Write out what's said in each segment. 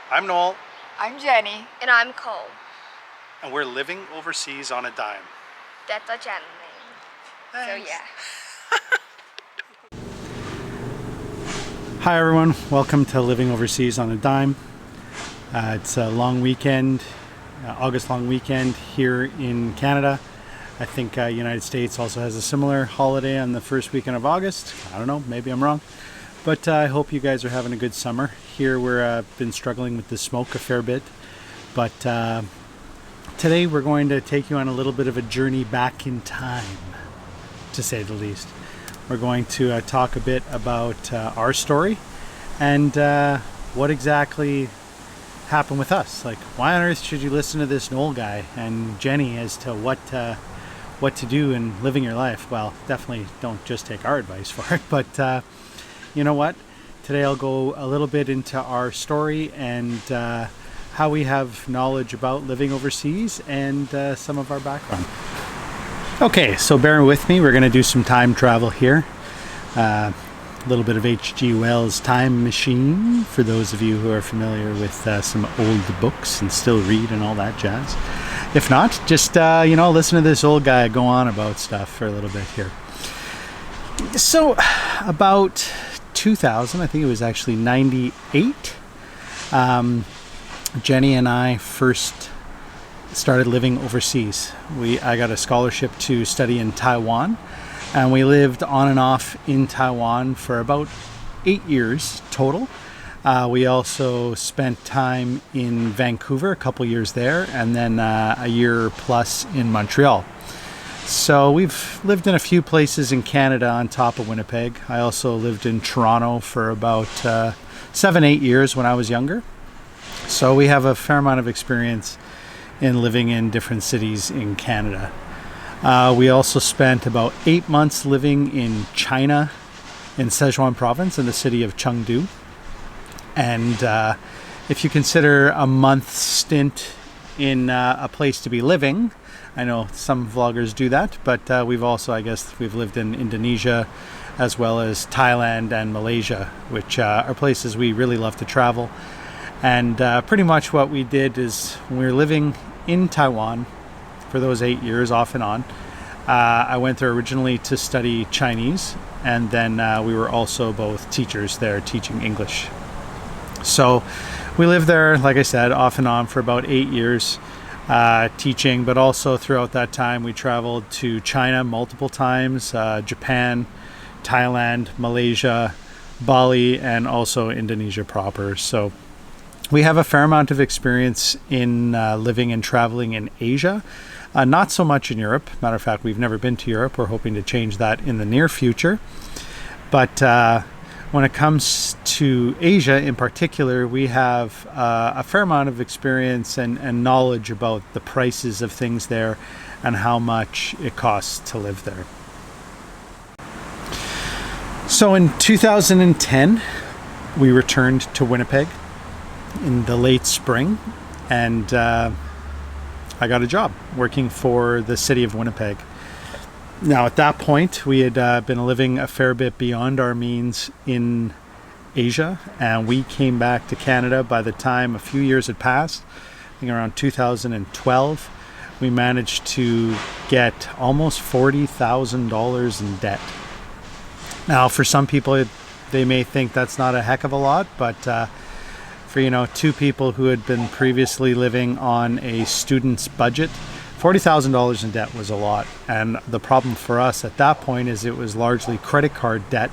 I'm Noel, I'm Jenny. And I'm Cole. and we're living overseas on a dime. That's our channel name. Thanks. So yeah. Hi everyone, welcome to Living Overseas on a Dime. It's a long weekend, August long weekend here in Canada. I think United States also has a similar holiday on the first weekend of August. I don't know, maybe I'm wrong. But I hope you guys are having a good summer. Here we've been struggling with the smoke a fair bit. But today we're going to take you on a little bit of a journey back in time, to say the least. We're going to talk a bit about our story and what exactly happened with us. Like, why on earth should you listen to this Noel guy and Jenny as to what to do in living your life? Well, definitely don't just take our advice for it. But you know what? Today I'll go a little bit into our story and how we have knowledge about living overseas and some of our background. Okay, so bear with me. We're going to do some time travel here. A little bit of H.G. Wells' Time Machine, for those of you who are familiar with some old books and still read and all that jazz. If not, just, listen to this old guy go on about stuff for a little bit here. So, about 2000, I think it was actually 98, Jenny and I first started living overseas. I got a scholarship to study in Taiwan, and we lived on and off in Taiwan for about 8 years total. We also spent time in Vancouver, a couple years there, and then a year plus in Montreal. So we've lived in a few places in Canada on top of Winnipeg. I also lived in Toronto for about 7-8 years when I was younger. So we have a fair amount of experience in living in different cities in Canada. We also spent about 8 months living in China, in Sichuan province, in the city of Chengdu. And if you consider a month stint in a place to be living, I know some vloggers do that, but we've lived in Indonesia as well as Thailand and Malaysia, which are places we really love to travel. And pretty much what we did is, when we were living in Taiwan for those 8 years off and on, I went there originally to study Chinese, and then we were also both teachers there teaching English. So we lived there, like I said, off and on for about 8 years teaching, but also throughout that time we traveled to China multiple times, Japan, Thailand, Malaysia, Bali, and also Indonesia proper. So we have a fair amount of experience in living and traveling in Asia. Not so much in Europe. Matter of fact, we've never been to Europe. We're hoping to change that in the near future. But when it comes to Asia in particular, we have a fair amount of experience and knowledge about the prices of things there and how much it costs to live there. So in 2010, we returned to Winnipeg in the late spring, and I got a job working for the city of Winnipeg. Now, at that point, we had been living a fair bit beyond our means in Asia, and we came back to Canada by the time a few years had passed. I think around 2012, we managed to get almost $40,000 in debt. Now, for some people, they may think that's not a heck of a lot, but for two people who had been previously living on a student's budget, $40,000 in debt was a lot. And the problem for us at that point is it was largely credit card debt.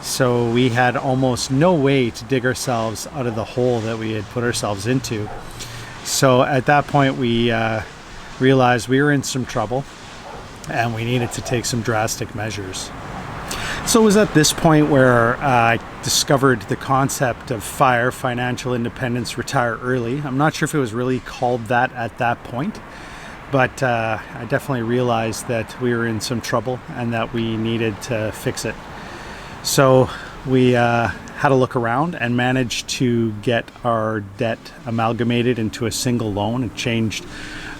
So we had almost no way to dig ourselves out of the hole that we had put ourselves into. So at that point we realized we were in some trouble and we needed to take some drastic measures. So it was at this point where I discovered the concept of FIRE, Financial Independence, Retire Early. I'm not sure if it was really called that at that point, but I definitely realized that we were in some trouble and that we needed to fix it. So we had a look around and managed to get our debt amalgamated into a single loan and changed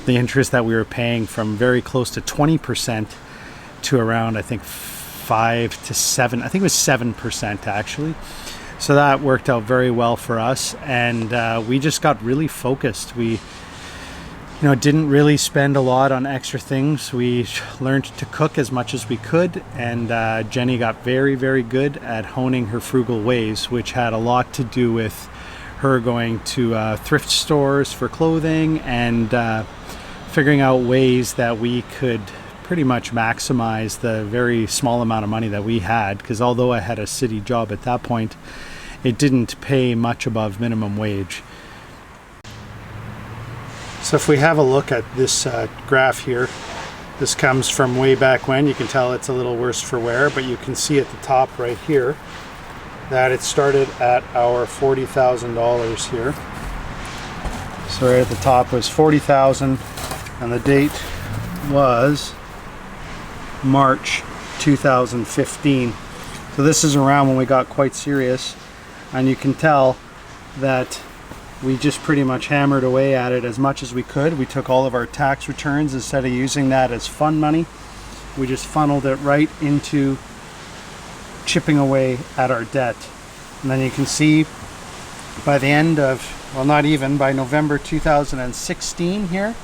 the interest that we were paying from very close to 20% to around, I think, 5 to 7, I think it was 7% actually. So that worked out very well for us, and we just got really focused. We didn't really spend a lot on extra things. We learned to cook as much as we could, and Jenny got very, very good at honing her frugal ways, which had a lot to do with her going to thrift stores for clothing and figuring out ways that we could pretty much maximize the very small amount of money that we had, because although I had a city job at that point, it didn't pay much above minimum wage. So if we have a look at this graph here, this comes from way back when. You can tell it's a little worse for wear, but you can see at the top right here that it started at our $40,000 here. So right at the top was $40,000, and the date was March 2015. So this is around when we got quite serious, and you can tell that we just pretty much hammered away at it as much as we could. We took all of our tax returns, instead of using that as fun money, we just funneled it right into chipping away at our debt. And then you can see by the end of, well, not even, by November 2016 here,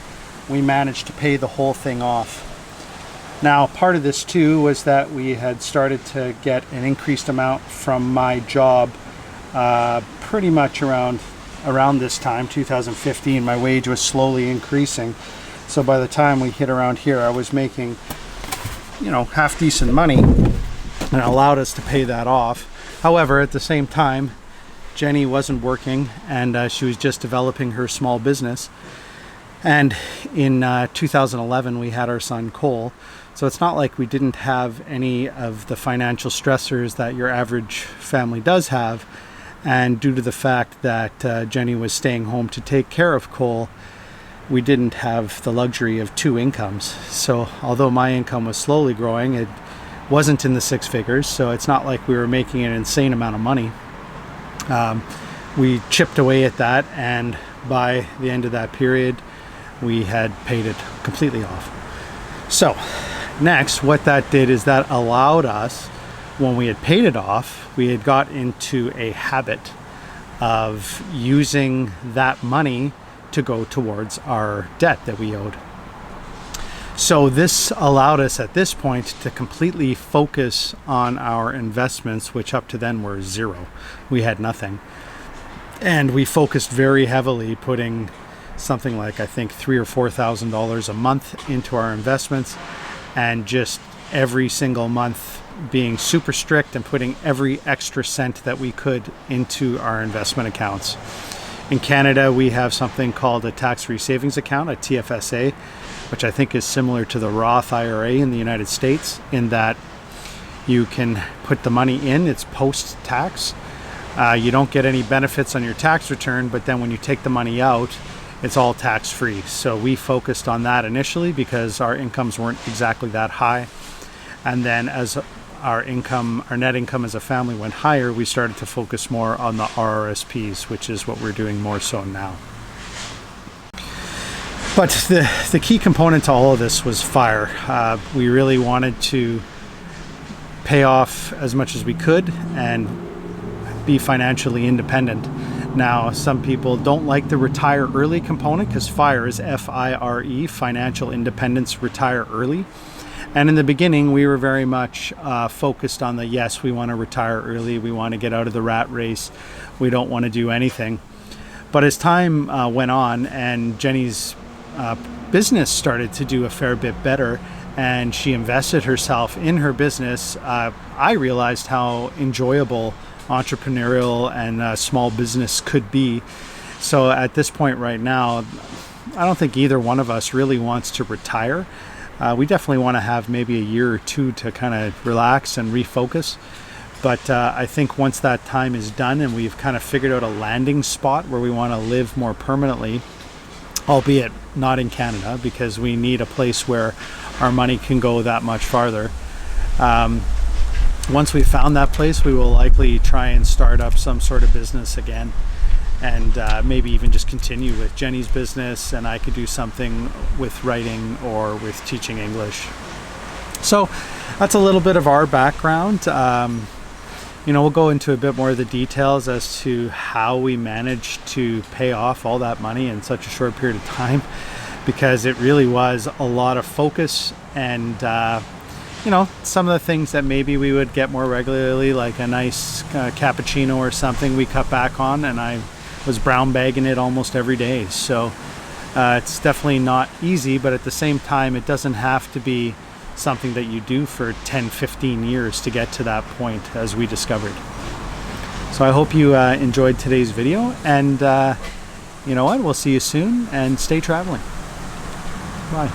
we managed to pay the whole thing off. Now, part of this too was that we had started to get an increased amount from my job pretty much around this time, 2015. My wage was slowly increasing. So by the time we hit around here, I was making, half decent money, and it allowed us to pay that off. However, at the same time, Jenny wasn't working, and she was just developing her small business. And in 2011, we had our son Cole. So it's not like we didn't have any of the financial stressors that your average family does have. And due to the fact that Jenny was staying home to take care of Cole, we didn't have the luxury of two incomes. So although my income was slowly growing, it wasn't in the six figures. So it's not like we were making an insane amount of money. We chipped away at that, and by the end of that period, we had paid it completely off. So next, what that did is that allowed us, when we had paid it off, we had got into a habit of using that money to go towards our debt that we owed. So this allowed us at this point to completely focus on our investments, which up to then were zero. We had nothing. And we focused very heavily, putting something like, I think, $3,000 or $4,000 a month into our investments, and just every single month being super strict and putting every extra cent that we could into our investment accounts. In Canada, we have something called a tax-free savings account, a TFSA, which I think is similar to the Roth IRA in the United States, in that you can put the money in, it's post-tax. You don't get any benefits on your tax return, but then when you take the money out, it's all tax-free. So we focused on that initially because our incomes weren't exactly that high. And then as our net income as a family went higher, we started to focus more on the RRSPs, which is what we're doing more so now. But the key component to all of this was FIRE. We really wanted to pay off as much as we could and be financially independent. Now, some people don't like the retire early component, because FIRE is F-I-R-E, financial independence, retire early. And in the beginning, we were very much focused on yes, we want to retire early. We want to get out of the rat race. We don't want to do anything. But as time went on and Jenny's business started to do a fair bit better, and she invested herself in her business, I realized how enjoyable entrepreneurial and small business could be. So at this point right now, I don't think either one of us really wants to retire. We definitely want to have maybe a year or two to kind of relax and refocus. But I think once that time is done and we've kind of figured out a landing spot where we want to live more permanently, albeit not in Canada, because we need a place where our money can go that much farther. Once we've found that place, we will likely try and start up some sort of business again, and maybe even just continue with Jenny's business, and I could do something with writing or with teaching English. So that's a little bit of our background. we'll go into a bit more of the details as to how we managed to pay off all that money in such a short period of time, because it really was a lot of focus. And some of the things that maybe we would get more regularly, like a nice cappuccino or something, we cut back on, and I was brown bagging it almost every day. So it's definitely not easy, but at the same time, it doesn't have to be something that you do for 10-15 years to get to that point, as we discovered. So I hope you enjoyed today's video, and you know what, we'll see you soon, and stay traveling. Bye.